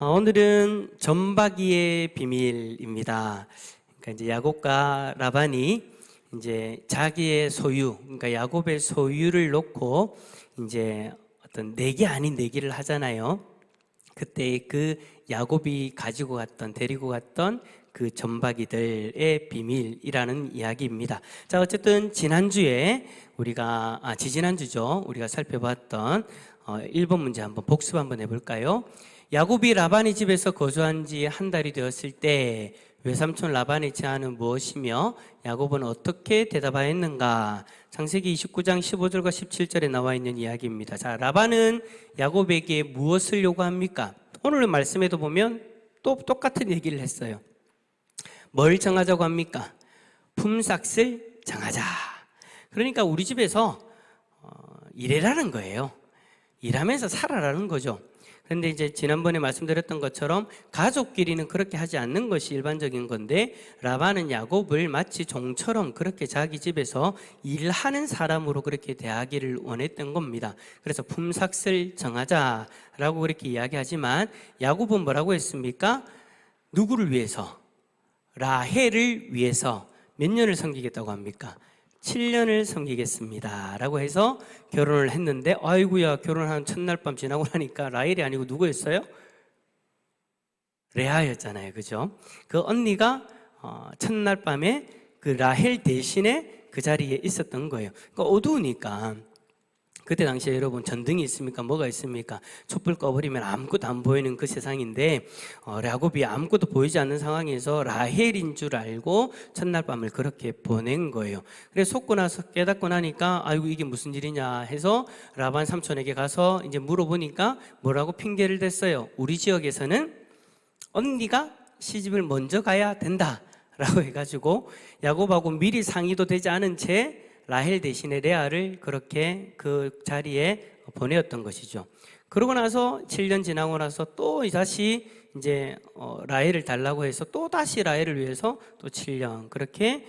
오늘은 점박이의 비밀입니다. 그러니까 이제 야곱과 라반이 이제 자기의 소유, 그러니까 야곱의 소유를 놓고 이제 어떤 내기 아닌 내기를 하잖아요. 그때 그 야곱이 가지고 갔던, 데리고 갔던 그 점박이들의 비밀이라는 이야기입니다. 자, 어쨌든 지난주에 지지난주죠. 우리가 살펴봤던 1번 문제 한번 복습 한번 해볼까요? 야곱이 라반의 집에서 거주한 지 한 달이 되었을 때 외삼촌 라반의 제안은 무엇이며 야곱은 어떻게 대답하였는가? 창세기 29장 15절과 17절에 나와 있는 이야기입니다. 자, 라반은 야곱에게 무엇을 요구합니까? 오늘 말씀에도 보면 또 똑같은 얘기를 했어요. 뭘 정하자고 합니까? 품삯을 정하자. 그러니까 우리 집에서 일해라는 거예요. 일하면서 살아라는 거죠. 그런데 이제 지난번에 말씀드렸던 것처럼 가족끼리는 그렇게 하지 않는 것이 일반적인 건데, 라반은 야곱을 마치 종처럼 그렇게 자기 집에서 일하는 사람으로 그렇게 대하기를 원했던 겁니다. 그래서 품삯을 정하자라고 그렇게 이야기하지만 야곱은 뭐라고 했습니까? 누구를 위해서? 라헬을 위해서 몇 년을 섬기겠다고 합니까? 7년을 섬기겠습니다 라고 해서 결혼을 했는데, 아이고야, 결혼한 첫날 밤 지나고 나니까 라헬이 아니고 누구였어요? 레아였잖아요. 그죠? 그 언니가 첫날 밤에 그 라헬 대신에 그 자리에 있었던 거예요. 그러니까 어두우니까, 그때 당시에 여러분 전등이 있습니까? 뭐가 있습니까? 촛불 꺼버리면 아무것도 안 보이는 그 세상인데, 야곱이 아무것도 보이지 않는 상황에서 라헬인 줄 알고 첫날 밤을 그렇게 보낸 거예요. 그래서 속고 나서 깨닫고 나니까 아이고 이게 무슨 일이냐 해서 라반 삼촌에게 가서 이제 물어보니까 뭐라고 핑계를 댔어요? 우리 지역에서는 언니가 시집을 먼저 가야 된다 라고 해가지고 야곱하고 미리 상의도 되지 않은 채 라헬 대신에 레아를 그렇게 그 자리에 보내었던 것이죠. 그러고 나서 7년 지나고 나서 또 다시 이제 라헬을 달라고 해서 또 다시 라헬을 위해서 또 7년 그렇게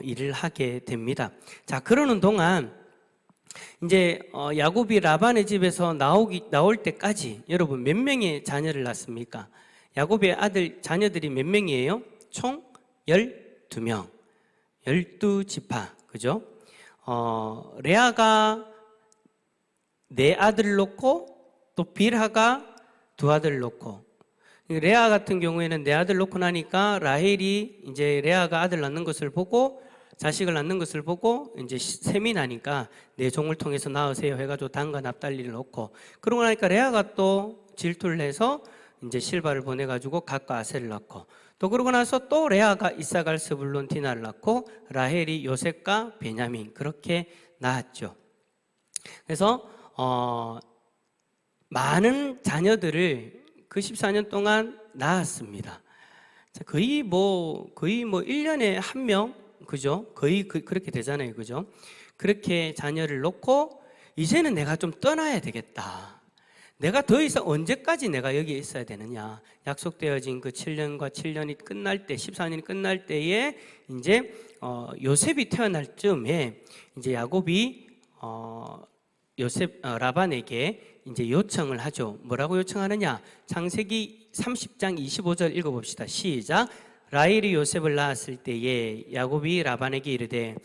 일을 하게 됩니다. 자, 그러는 동안 이제 야곱이 라반의 집에서 나올 때까지 여러분 몇 명의 자녀를 낳습니까? 야곱의 자녀들이 몇 명이에요? 총 12명, 12지파, 그죠? 레아가 4아들을 놓고 또 빌하가 2아들을 놓고, 레아 같은 경우에는 4아들 놓고 나니까 라헬이 이제 레아가 아들 낳는 것을 보고, 자식을 낳는 것을 보고 이제 셈이 나니까 내 종을 통해서 낳으세요 해가지고 단과 납달리를 놓고, 그러고 나니까 레아가 또 질투를 해서 이제 실바를 보내가지고 갓과 아셀을 낳고, 또 그러고 나서 또 레아가 이사갈, 스불론, 디나를 낳고 라헬이 요셉과 베냐민 그렇게 낳았죠. 그래서 많은 자녀들을 그 14년 동안 낳았습니다. 거의 뭐 1년에 한 명, 그죠? 거의 그렇게 되잖아요. 그죠? 그렇게 자녀를 놓고 이제는 내가 좀 떠나야 되겠다. 내가 더 이상 언제까지 내가 여기에 있어야 되느냐. 약속되어진 그 7년과 7년이 끝날 때, 14년이 끝날 때에 이제 요셉이 태어날 즈음에 이제 야곱이 라반에게 이제 요청을 하죠. 뭐라고 요청하느냐? 창세기 30장 25절 읽어봅시다. 시작. 라헬이 요셉을 낳았을 때에 야곱이 라반에게 이르되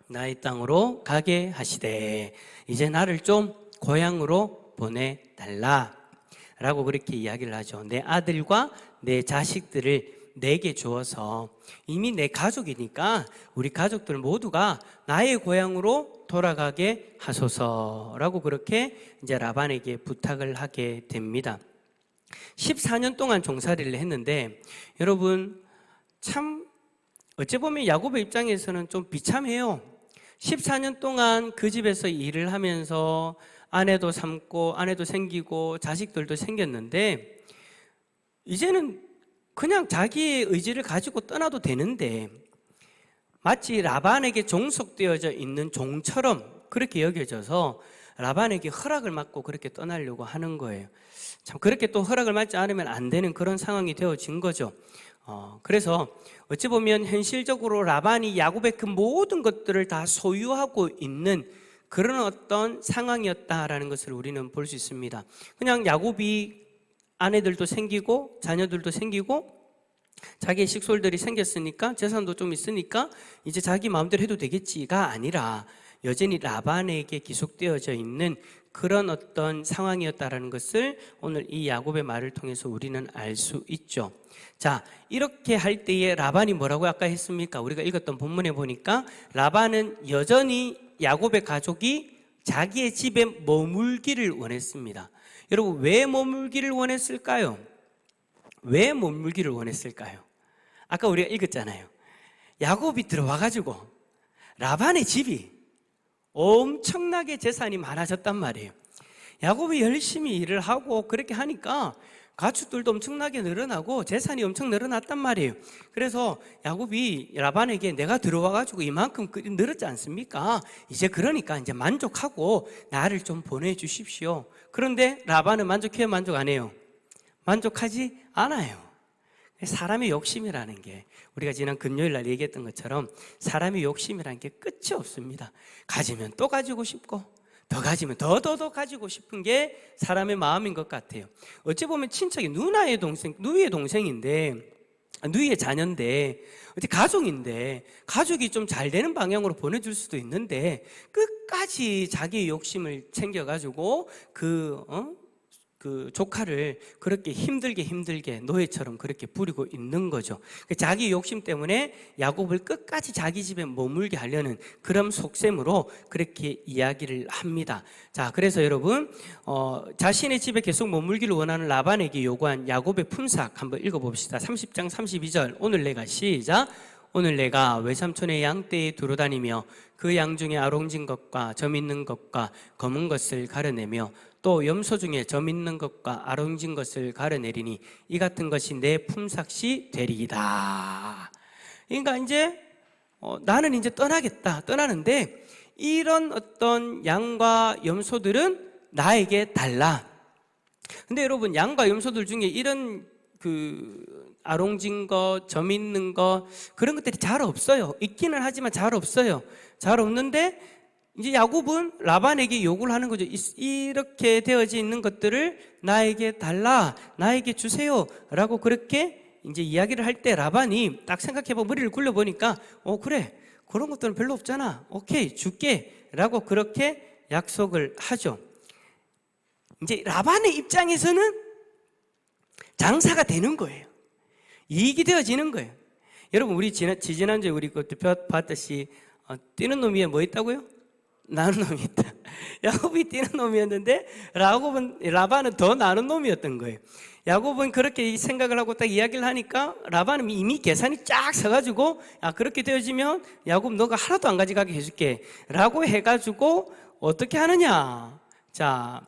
나의 땅으로 가게 하시되 이제 나를 좀 고향으로 보내달라 라고 그렇게 이야기를 하죠. 내 아들과 내 자식들을 내게 주어서, 이미 내 가족이니까 우리 가족들 모두가 나의 고향으로 돌아가게 하소서라고 그렇게 이제 라반에게 부탁을 하게 됩니다. 14년 동안 종살이를 했는데, 여러분 참 어찌 보면 야곱의 입장에서는 좀 비참해요. 14년 동안 그 집에서 일을 하면서 아내도 삶고 아내도 생기고 자식들도 생겼는데, 이제는 그냥 자기의 의지를 가지고 떠나도 되는데 마치 라반에게 종속되어져 있는 종처럼 그렇게 여겨져서 라반에게 허락을 받고 그렇게 떠나려고 하는 거예요. 참 그렇게 또 허락을 받지 않으면 안 되는 그런 상황이 되어진 거죠. 그래서 어찌 보면 현실적으로 라반이 야곱의 그 모든 것들을 다 소유하고 있는 그런 어떤 상황이었다라는 것을 우리는 볼 수 있습니다. 그냥 야곱이 아내들도 생기고 자녀들도 생기고 자기의 식솔들이 생겼으니까 재산도 좀 있으니까 이제 자기 마음대로 해도 되겠지가 아니라 여전히 라반에게 기속되어져 있는 그런 어떤 상황이었다라는 것을 오늘 이 야곱의 말을 통해서 우리는 알 수 있죠. 자, 이렇게 할 때에 라반이 뭐라고 아까 했습니까? 우리가 읽었던 본문에 보니까 라반은 여전히 야곱의 가족이 자기의 집에 머물기를 원했습니다. 여러분, 왜 머물기를 원했을까요? 왜 머물기를 원했을까요? 아까 우리가 읽었잖아요. 야곱이 들어와가지고 라반의 집이 엄청나게 재산이 많아졌단 말이에요. 야곱이 열심히 일을 하고 그렇게 하니까 가축들도 엄청나게 늘어나고 재산이 엄청 늘어났단 말이에요. 그래서 야곱이 라반에게 내가 들어와가지고 이만큼 늘었지 않습니까? 이제 그러니까 이제 만족하고 나를 좀 보내주십시오. 그런데 라반은 만족해요, 만족 안 해요? 만족하지 않아요. 사람의 욕심이라는 게 우리가 지난 금요일 날 얘기했던 것처럼 사람의 욕심이라는 게 끝이 없습니다. 가지면 또 가지고 싶고 더 가지면 더 가지고 싶은 게 사람의 마음인 것 같아요. 어찌 보면 친척이 누이의 동생인데 누이의 자녀인데 어디 가족인데 가족이 좀 잘 되는 방향으로 보내줄 수도 있는데 끝까지 자기의 욕심을 챙겨가지고 그 조카를 그렇게 힘들게 노예처럼 그렇게 부리고 있는 거죠. 자기 욕심 때문에 야곱을 끝까지 자기 집에 머물게 하려는 그런 속셈으로 그렇게 이야기를 합니다. 자, 그래서 여러분 자신의 집에 계속 머물기를 원하는 라반에게 요구한 야곱의 품삯 한번 읽어봅시다. 30장 32절 오늘 내가 시작. 오늘 내가 외삼촌의 양떼에 두루다니며 그 양 중에 아롱진 것과 점 있는 것과 검은 것을 가려내며 또 염소 중에 점 있는 것과 아롱진 것을 가려내리니 이 같은 것이 내 품삯이 되리이다. 그러니까 이제 나는 이제 떠나는데 이런 어떤 양과 염소들은 나에게 달라. 근데 여러분, 양과 염소들 중에 이런 아롱진 거, 점 있는 거 그런 것들이 잘 없어요. 있기는 하지만 잘 없어요. 잘 없는데 이제 야곱은 라반에게 요구를 하는 거죠. 이렇게 되어져 있는 것들을 나에게 달라, 나에게 주세요 라고 그렇게 이제 이야기를 할 때 라반이 딱 생각해보고 머리를 굴려보니까 그래, 그런 것들은 별로 없잖아, 오케이 줄게 라고 그렇게 약속을 하죠. 이제 라반의 입장에서는 장사가 되는 거예요. 이익이 되어지는 거예요. 여러분, 우리 지난주에 우리 그것도 봤듯이 뛰는 놈 위에 뭐 있다고요? 나는 놈이 있다. 야곱이 뛰는 놈이었는데 라반은 더 나는 놈이었던 거예요. 야곱은 그렇게 생각을 하고 딱 이야기를 하니까 라반은 이미 계산이 쫙 서가지고 그렇게 되어지면 야곱 너가 하나도 안 가져가게 해줄게 라고 해가지고 어떻게 하느냐. 자,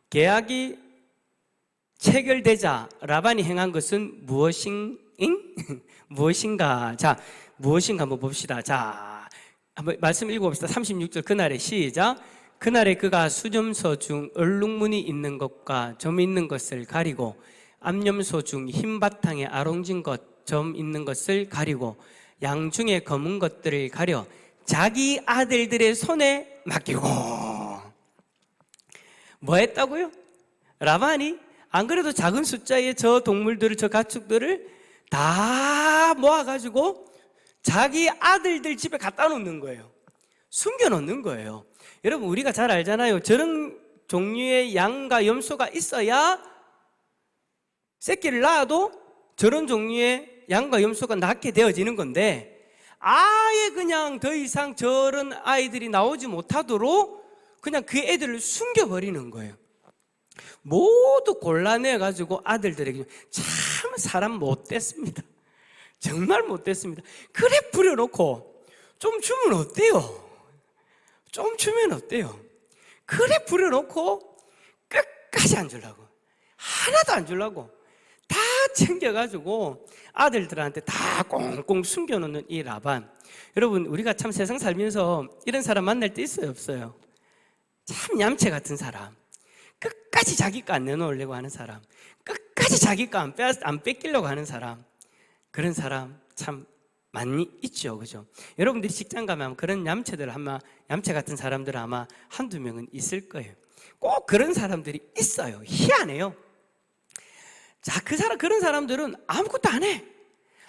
계약이 체결되자 라반이 행한 것은 무엇인가? 자, 무엇인가 한번 봅시다. 자, 한번 말씀 읽어봅시다. 36절 그날에 시작. 그날에 그가 수염소 중 얼룩무늬 있는 것과 점 있는 것을 가리고 암염소 중 흰 바탕에 아롱진 것, 점 있는 것을 가리고 양 중에 검은 것들을 가려 자기 아들들의 손에 맡기고. 뭐 했다고요? 라반이 안 그래도 작은 숫자의 저 동물들을, 저 가축들을 다 모아가지고 자기 아들들 집에 갖다 놓는 거예요. 숨겨 놓는 거예요. 여러분, 우리가 잘 알잖아요. 저런 종류의 양과 염소가 있어야 새끼를 낳아도 저런 종류의 양과 염소가 낳게 되어지는 건데 아예 그냥 더 이상 저런 아이들이 나오지 못하도록 그냥 그 애들을 숨겨버리는 거예요. 모두 골라내가지고 아들들에게. 참 사람 못됐습니다. 정말 못됐습니다. 그래 부려놓고 좀 주면 어때요? 좀 주면 어때요? 그래 부려놓고 끝까지 안 주려고, 하나도 안 주려고 다 챙겨가지고 아들들한테 다 꽁꽁 숨겨놓는 이 라반. 여러분, 우리가 참 세상 살면서 이런 사람 만날 때 있어요, 없어요? 참 얌체 같은 사람, 끝까지 자기 거 안 내놓으려고 하는 사람, 끝까지 자기 거 안 뺏기려고 하는 사람. 그런 사람 참 많이 있죠, 그죠? 여러분들이 직장 가면 그런 얌체 같은 사람들 아마 한두 명은 있을 거예요. 꼭 그런 사람들이 있어요. 희한해요. 자, 그런 사람들은 아무것도 안 해.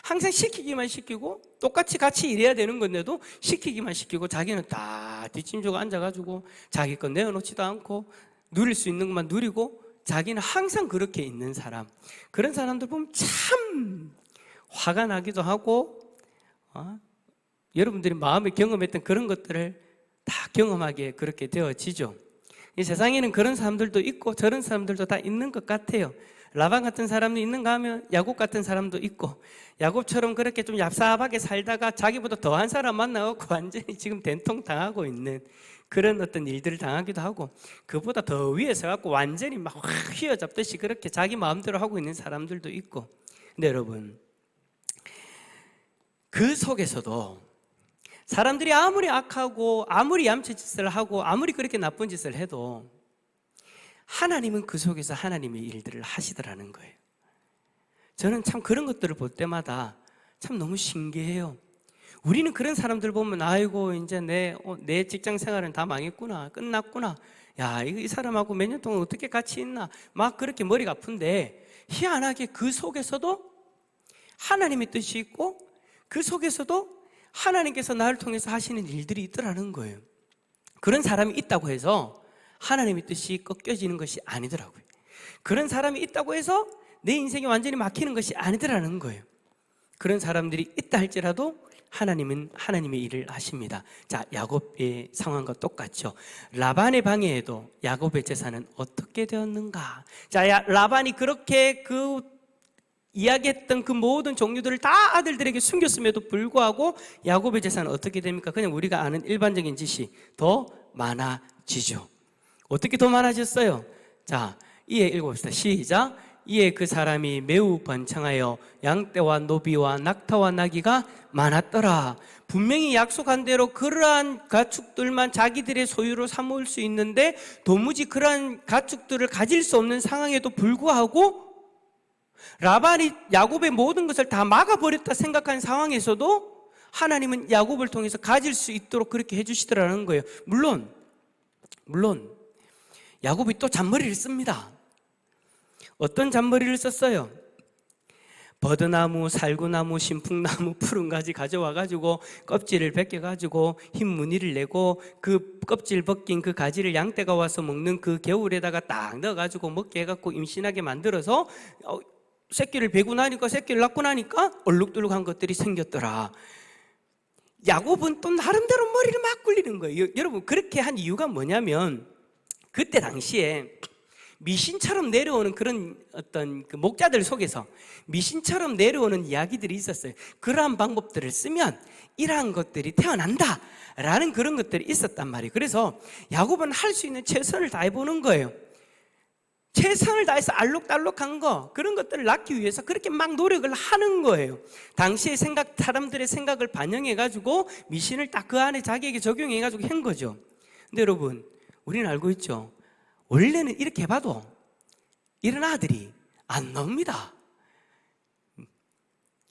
항상 시키기만 시키고 똑같이 같이 일해야 되는 건데도 시키기만 시키고 자기는 다 뒷짐지고 앉아가지고 자기 건 내어놓지도 않고 누릴 수 있는 것만 누리고 자기는 항상 그렇게 있는 사람. 그런 사람들 보면 참 화가 나기도 하고 여러분들이 마음에 경험했던 그런 것들을 다 경험하게 그렇게 되어지죠. 이 세상에는 그런 사람들도 있고 저런 사람들도 다 있는 것 같아요. 라반 같은 사람도 있는가 하면 야곱 같은 사람도 있고, 야곱처럼 그렇게 좀 얍삽하게 살다가 자기보다 더한 사람 만나갖고 완전히 지금 된통 당하고 있는 그런 어떤 일들을 당하기도 하고, 그보다 더 위에 서갖고 완전히 막 휘어잡듯이 그렇게 자기 마음대로 하고 있는 사람들도 있고. 근데 여러분, 그 속에서도 사람들이 아무리 악하고 아무리 얌체짓을 하고 아무리 그렇게 나쁜 짓을 해도 하나님은 그 속에서 하나님의 일들을 하시더라는 거예요. 저는 참 그런 것들을 볼 때마다 참 너무 신기해요. 우리는 그런 사람들 보면 아이고 이제 내 직장 생활은 다 망했구나, 끝났구나, 야 이 사람하고 몇 년 동안 어떻게 같이 있나, 막 그렇게 머리가 아픈데 희한하게 그 속에서도 하나님의 뜻이 있고 그 속에서도 하나님께서 나를 통해서 하시는 일들이 있더라는 거예요. 그런 사람이 있다고 해서 하나님의 뜻이 꺾여지는 것이 아니더라고요. 그런 사람이 있다고 해서 내 인생이 완전히 막히는 것이 아니더라는 거예요. 그런 사람들이 있다 할지라도 하나님은 하나님의 일을 하십니다. 자, 야곱의 상황과 똑같죠. 라반의 방해에도 야곱의 재산은 어떻게 되었는가? 자, 라반이 그렇게 이야기했던 그 모든 종류들을 다 아들들에게 숨겼음에도 불구하고 야곱의 재산은 어떻게 됩니까? 그냥 우리가 아는 일반적인 짓이 더 많아지죠. 어떻게 더 많아졌어요? 자, 이에 읽어봅시다. 시작. 이에 그 사람이 매우 번창하여 양떼와 노비와 낙타와 나귀가 많았더라. 분명히 약속한 대로 그러한 가축들만 자기들의 소유로 삼을 수 있는데 도무지 그러한 가축들을 가질 수 없는 상황에도 불구하고 라반이 야곱의 모든 것을 다 막아버렸다 생각한 상황에서도 하나님은 야곱을 통해서 가질 수 있도록 그렇게 해주시더라는 거예요. 물론 야곱이 또 잔머리를 씁니다. 어떤 잔머리를 썼어요? 버드나무, 살구나무, 신풍나무, 푸른 가지 가져와가지고 껍질을 벗겨가지고 흰 무늬를 내고 그 껍질 벗긴 그 가지를 양떼가 와서 먹는 그 겨울에다가 딱 넣어가지고 먹게 해갖고 임신하게 만들어서 새끼를 베고 나니까, 새끼를 낳고 나니까 얼룩덜룩한 것들이 생겼더라. 야곱은 또 나름대로 머리를 막 굴리는 거예요. 여러분, 그렇게 한 이유가 뭐냐면 그때 당시에 미신처럼 내려오는 그런 어떤 그 목자들 속에서 미신처럼 내려오는 이야기들이 있었어요. 그러한 방법들을 쓰면 이러한 것들이 태어난다 라는 그런 것들이 있었단 말이에요. 그래서 야곱은 할 수 있는 최선을 다해보는 거예요. 최선을 다해서 알록달록한 거, 그런 것들을 낳기 위해서 그렇게 막 노력을 하는 거예요. 당시의 사람들의 생각을 반영해가지고 미신을 딱 그 안에 자기에게 적용해가지고 한 거죠. 근데 여러분, 우리는 알고 있죠. 원래는 이렇게 해봐도 이런 아들이 안 나옵니다.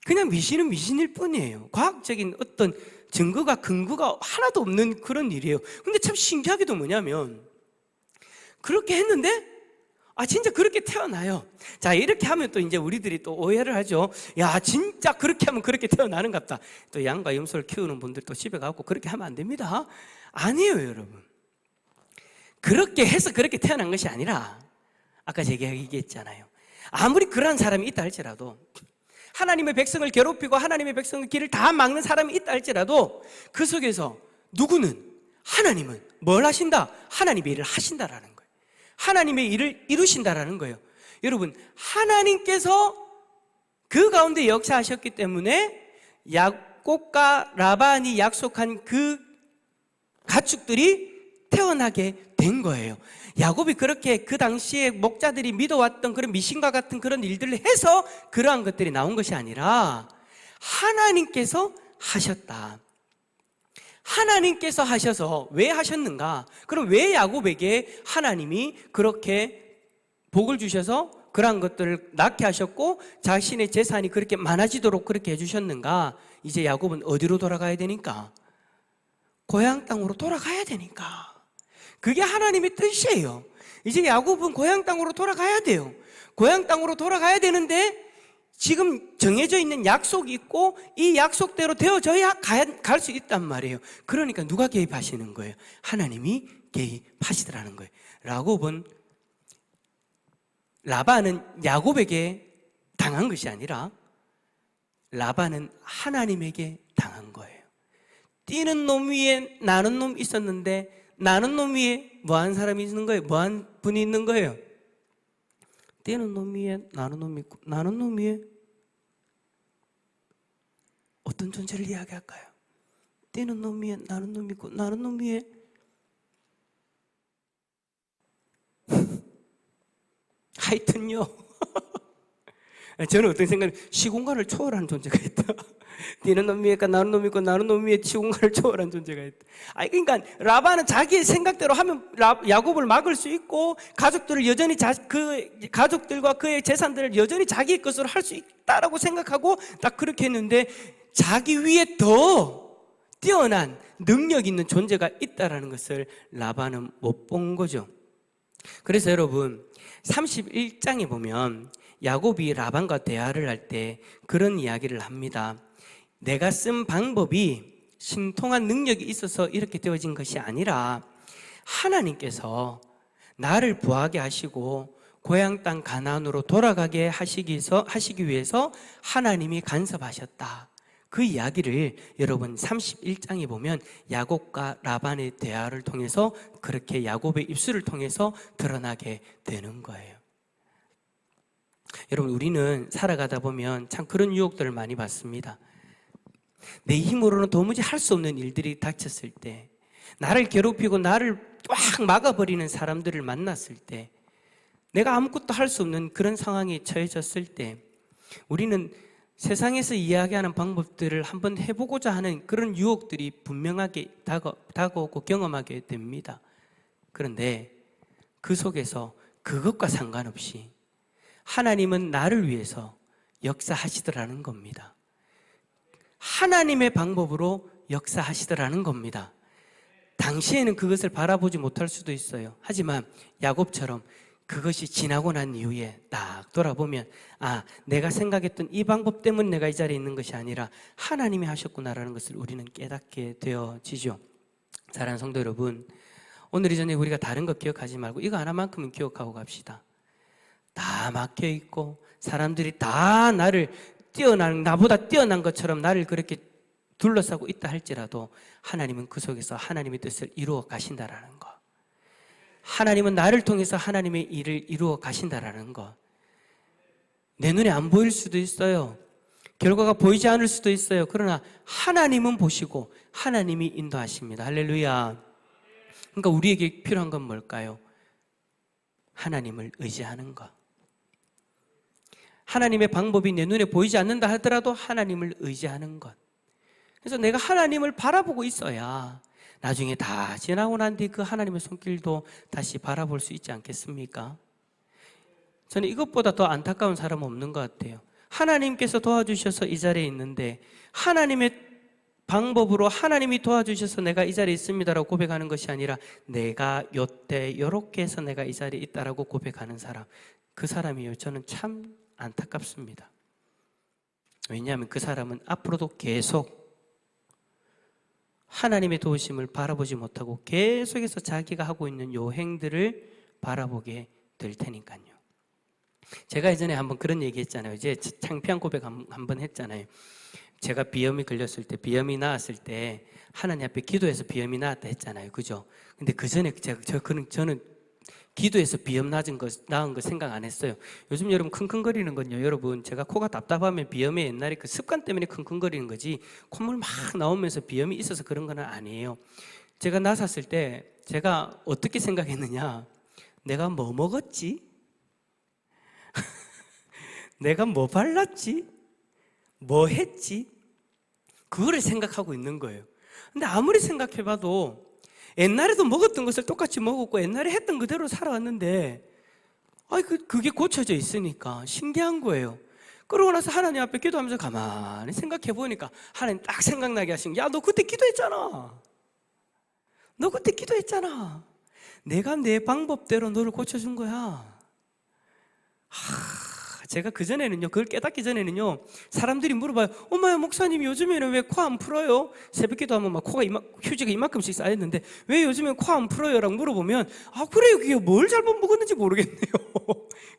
그냥 미신은 미신일 뿐이에요. 과학적인 어떤 증거가 근거가 하나도 없는 그런 일이에요. 근데 참 신기하게도 뭐냐면 그렇게 했는데 진짜 그렇게 태어나요. 자, 이렇게 하면 또 이제 우리들이 또 오해를 하죠. 야, 진짜 그렇게 하면 그렇게 태어나는 같다. 또 양과 염소를 키우는 분들 또 집에 가고 그렇게 하면 안 됩니다. 아니에요, 여러분. 그렇게 해서 그렇게 태어난 것이 아니라 아까 제가 얘기했잖아요. 아무리 그러한 사람이 있다 할지라도, 하나님의 백성을 괴롭히고 하나님의 백성의 길을 다 막는 사람이 있다 할지라도 그 속에서 하나님은 뭘 하신다? 하나님의 일을 하신다라는 거예요. 하나님의 일을 이루신다라는 거예요. 여러분, 하나님께서 그 가운데 역사하셨기 때문에 야곱과 라반이 약속한 그 가축들이 태어나게 된 거예요. 야곱이 그렇게 그 당시에 목자들이 믿어왔던 그런 미신과 같은 그런 일들을 해서 그러한 것들이 나온 것이 아니라 하나님께서 하셨다. 하나님께서 하셔서 왜 하셨는가? 그럼 왜 야곱에게 하나님이 그렇게 복을 주셔서 그러한 것들을 낳게 하셨고 자신의 재산이 그렇게 많아지도록 그렇게 해주셨는가? 이제 야곱은 어디로 돌아가야 되니까? 고향 땅으로 돌아가야 되니까. 그게 하나님의 뜻이에요. 이제 야곱은 고향 땅으로 돌아가야 돼요. 고향 땅으로 돌아가야 되는데 지금 정해져 있는 약속이 있고 이 약속대로 되어져야 갈 수 있단 말이에요. 그러니까 누가 개입하시는 거예요? 하나님이 개입하시더라는 거예요. 라반은 야곱에게 당한 것이 아니라 라반은 하나님에게 당한 거예요. 뛰는 놈 위에 나는 놈 있었는데 나는 놈 위에 뭐한 사람이 있는 거예요? 뭐한 분이 있는 거예요? 뛰는 놈 위에 나는 놈 있고 나는 놈 위에 어떤 존재를 이야기할까요? 뛰는 놈 위에 나는 놈 있고 나는 놈 위에 하여튼요 저는 어떤 생각이 시공간을 초월하는 존재가 있다. 뛰는 놈 위에 나는 놈 있고 나는 놈 위에 시공간을 초월한 존재가 있다. 그러니까 라반은 자기의 생각대로 하면 야곱을 막을 수 있고 가족들을 여전히 그 가족들과 그의 재산들을 여전히 자기의 것으로 할 수 있다라고 생각하고 딱 그렇게 했는데 자기 위에 더 뛰어난 능력 있는 존재가 있다라는 것을 라반은 못 본 거죠. 그래서 여러분 31장에 보면 야곱이 라반과 대화를 할 때 그런 이야기를 합니다. 내가 쓴 방법이 신통한 능력이 있어서 이렇게 되어진 것이 아니라 하나님께서 나를 부하게 하시고 고향 땅 가나안으로 돌아가게 하시기 위해서 하나님이 간섭하셨다. 그 이야기를 여러분 31장에 보면 야곱과 라반의 대화를 통해서 그렇게 야곱의 입술을 통해서 드러나게 되는 거예요. 여러분 우리는 살아가다 보면 참 그런 유혹들을 많이 받습니다. 내 힘으로는 도무지 할 수 없는 일들이 닥쳤을 때, 나를 괴롭히고 나를 꽉 막아버리는 사람들을 만났을 때, 내가 아무것도 할 수 없는 그런 상황에 처해졌을 때 우리는 세상에서 이야기하는 방법들을 한번 해보고자 하는 그런 유혹들이 분명하게 다가오고 경험하게 됩니다. 그런데 그 속에서 그것과 상관없이 하나님은 나를 위해서 역사하시더라는 겁니다. 하나님의 방법으로 역사하시더라는 겁니다. 당시에는 그것을 바라보지 못할 수도 있어요. 하지만 야곱처럼 그것이 지나고 난 이후에 딱 돌아보면 내가 생각했던 이 방법 때문에 내가 이 자리에 있는 것이 아니라 하나님이 하셨구나라는 것을 우리는 깨닫게 되어지죠. 사랑하는 성도 여러분, 오늘 이전에 우리가 다른 것 기억하지 말고 이거 하나만큼은 기억하고 갑시다. 다 막혀있고 사람들이 다 나보다 뛰어난 것처럼 나를 그렇게 둘러싸고 있다 할지라도 하나님은 그 속에서 하나님의 뜻을 이루어 가신다라는 것, 하나님은 나를 통해서 하나님의 일을 이루어 가신다라는 것. 내 눈에 안 보일 수도 있어요. 결과가 보이지 않을 수도 있어요. 그러나 하나님은 보시고 하나님이 인도하십니다. 할렐루야. 그러니까 우리에게 필요한 건 뭘까요? 하나님을 의지하는 것. 하나님의 방법이 내 눈에 보이지 않는다 하더라도 하나님을 의지하는 것. 그래서 내가 하나님을 바라보고 있어야 나중에 다 지나고 난 뒤 그 하나님의 손길도 다시 바라볼 수 있지 않겠습니까? 저는 이것보다 더 안타까운 사람은 없는 것 같아요. 하나님께서 도와주셔서 이 자리에 있는데 하나님의 방법으로 하나님이 도와주셔서 내가 이 자리에 있습니다라고 고백하는 것이 아니라 내가 요때 요렇게 해서 내가 이 자리에 있다라고 고백하는 사람, 그 사람이요, 저는 참 안타깝습니다. 왜냐하면 그 사람은 앞으로도 계속 하나님의 도우심을 바라보지 못하고 계속해서 자기가 하고 있는 요 행들을 바라보게 될 테니까요. 제가 예전에 한번 그런 얘기 했잖아요. 이제 창피한 고백 한번 했잖아요. 제가 비염이 걸렸을 때, 비염이 나았을 때 하나님 앞에 기도해서 비염이 나았다 했잖아요. 그죠? 근데 그 전에 저는 기도해서 비염 나은 거 생각 안 했어요. 요즘 여러분 킁킁거리는 건요, 여러분 제가 코가 답답하면 비염에 옛날에 그 습관 때문에 킁킁거리는 거지 콧물 막 나오면서 비염이 있어서 그런 건 아니에요. 제가 나섰을 때 제가 어떻게 생각했느냐, 내가 뭐 먹었지? 내가 뭐 발랐지? 뭐 했지? 그거를 생각하고 있는 거예요. 근데 아무리 생각해봐도 옛날에도 먹었던 것을 똑같이 먹었고 옛날에 했던 그대로 살아왔는데 그게 고쳐져 있으니까 신기한 거예요. 그러고 나서 하나님 앞에 기도하면서 가만히 생각해 보니까 하나님 딱 생각나게 하신, 야, 너 그때 기도했잖아. 너 그때 기도했잖아. 내가 내 방법대로 너를 고쳐준 거야. 제가 그전에는요, 그걸 깨닫기 전에는요, 사람들이 물어봐요. 엄마야, 목사님 요즘에는 왜 코 안 풀어요? 새벽기도 하면 막 코가 휴지가 이만큼씩 쌓였는데 왜 요즘엔 코 안 풀어요? 라고 물어보면 그래요, 그게 뭘 잘못 먹었는지 모르겠네요.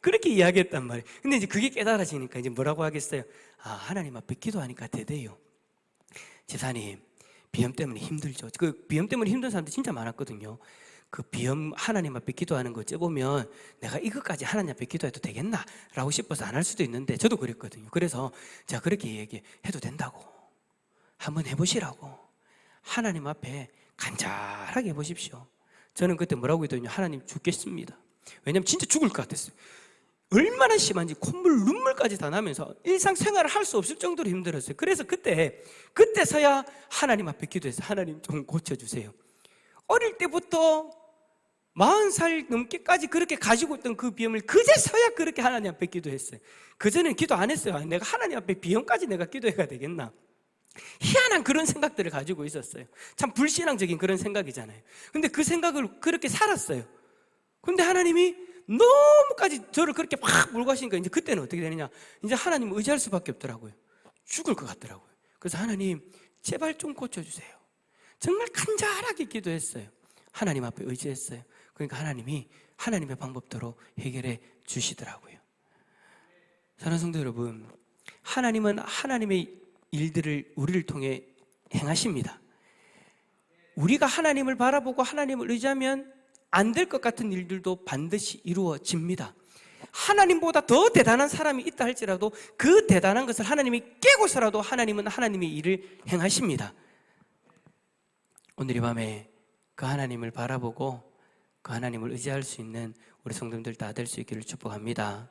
그렇게 이야기했단 말이에요. 근데 이제 그게 깨달아지니까 이제 뭐라고 하겠어요? 하나님 앞에 기도하니까 되대요. 집사님, 비염 때문에 힘들죠. 그 비염 때문에 힘든 사람들 진짜 많았거든요. 그 비염 하나님 앞에 기도하는 거 째보면 내가 이것까지 하나님 앞에 기도해도 되겠나? 라고 싶어서 안 할 수도 있는데 저도 그랬거든요. 그래서 제가 그렇게 얘기해도 된다고, 한번 해보시라고, 하나님 앞에 간절하게 해보십시오. 저는 그때 뭐라고 했더니 하나님 죽겠습니다. 왜냐면 진짜 죽을 것 같았어요. 얼마나 심한지 콧물 눈물까지 다 나면서 일상생활을 할 수 없을 정도로 힘들었어요. 그래서 그때서야 하나님 앞에 기도해서 하나님 좀 고쳐주세요. 어릴 때부터 40살 넘게까지 그렇게 가지고 있던 그 비염을 그제서야 그렇게 하나님 앞에 기도했어요. 그전에는 기도 안 했어요. 내가 하나님 앞에 비염까지 내가 기도해야 되겠나? 희한한 그런 생각들을 가지고 있었어요. 참 불신앙적인 그런 생각이잖아요. 근데 그 생각을 그렇게 살았어요. 근데 하나님이 너무까지 저를 그렇게 막 몰고 가시니까 이제 그때는 어떻게 되느냐? 이제 하나님을 의지할 수밖에 없더라고요. 죽을 것 같더라고요. 그래서 하나님 제발 좀 고쳐주세요. 정말 간절하게 기도했어요. 하나님 앞에 의지했어요. 그러니까 하나님이 하나님의 방법대로 해결해 주시더라고요. 사랑하는 성도 여러분, 하나님은 하나님의 일들을 우리를 통해 행하십니다. 우리가 하나님을 바라보고 하나님을 의지하면 안 될 것 같은 일들도 반드시 이루어집니다. 하나님보다 더 대단한 사람이 있다 할지라도 그 대단한 것을 하나님이 깨고서라도 하나님은 하나님의 일을 행하십니다. 오늘 이 밤에 그 하나님을 바라보고 그 하나님을 의지할 수 있는 우리 성도님들 다 될 수 있기를 축복합니다.